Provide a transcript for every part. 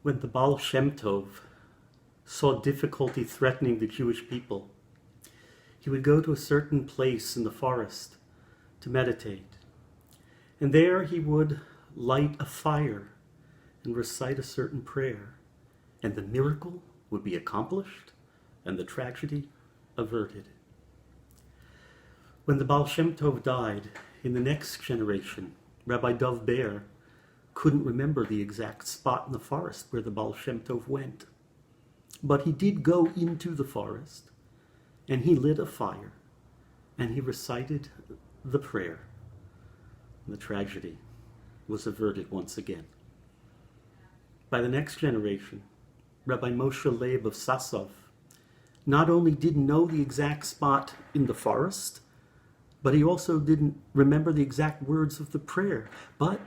When the Baal Shem Tov saw difficulty threatening the Jewish people, he would go to a certain place in the forest to meditate. And there he would light a fire and recite a certain prayer. And the miracle would be accomplished and the tragedy averted. When the Baal Shem Tov died, in the next generation, Rabbi Dov Ber couldn't remember the exact spot in the forest where the Baal Shem Tov went. But he did go into the forest, and he lit a fire, and he recited the prayer. The tragedy was averted once again. By the next generation, Rabbi Moshe Leib of Sasov not only didn't know the exact spot in the forest, but he also didn't remember the exact words of the prayer. But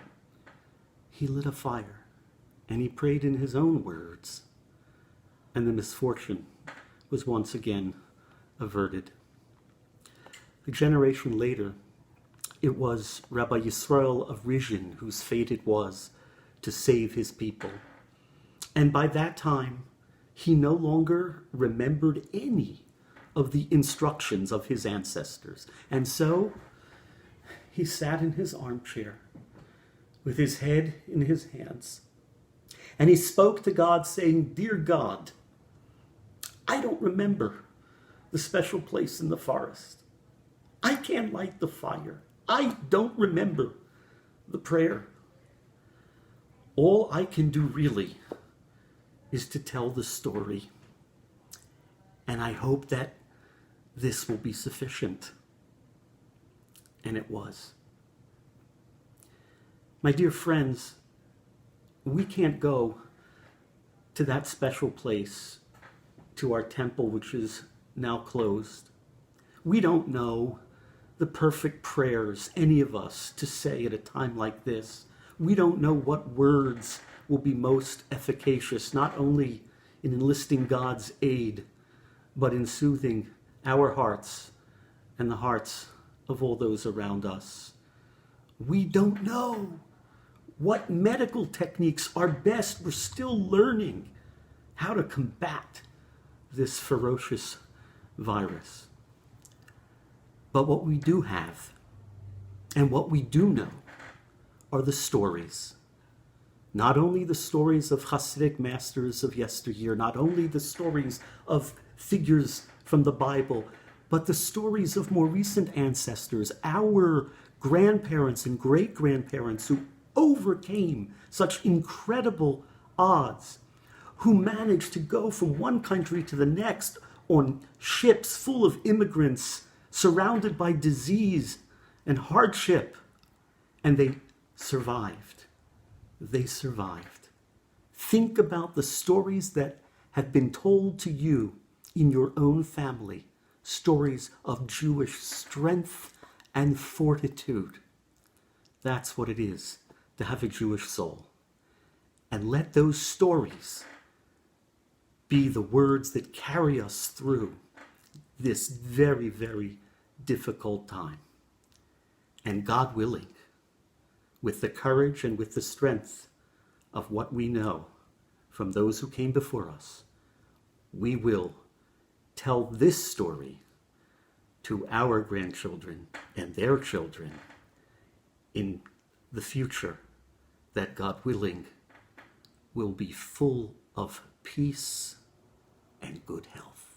he lit a fire, and he prayed in his own words, and the misfortune was once again averted. A generation later, it was Rabbi Yisrael of Rizhin whose fate it was to save his people. And by that time, he no longer remembered any of the instructions of his ancestors. And so he sat in his armchair with his head in his hands. And he spoke to God saying, "Dear God, I don't remember the special place in the forest. I can't light the fire. I don't remember the prayer. All I can do really is to tell the story. And I hope that this will be sufficient." And it was. My dear friends, we can't go to that special place, to our temple, which is now closed. We don't know the perfect prayers, any of us, to say at a time like this. We don't know what words will be most efficacious, not only in enlisting God's aid, but in soothing our hearts and the hearts of all those around us. We don't know what medical techniques are best. We're still learning how to combat this ferocious virus. But what we do have, and what we do know, are the stories. Not only the stories of Hasidic masters of yesteryear, not only the stories of figures from the Bible, but the stories of more recent ancestors, our grandparents and great-grandparents who overcame such incredible odds, who managed to go from one country to the next on ships full of immigrants, surrounded by disease and hardship, and they survived. They survived. Think about the stories that have been told to you in your own family, stories of Jewish strength and fortitude. That's what it is to have a Jewish soul. And let those stories be the words that carry us through this very, very difficult time. And God willing, with the courage and with the strength of what we know from those who came before us, we will tell this story to our grandchildren and their children in the future that, God willing, will be full of peace and good health.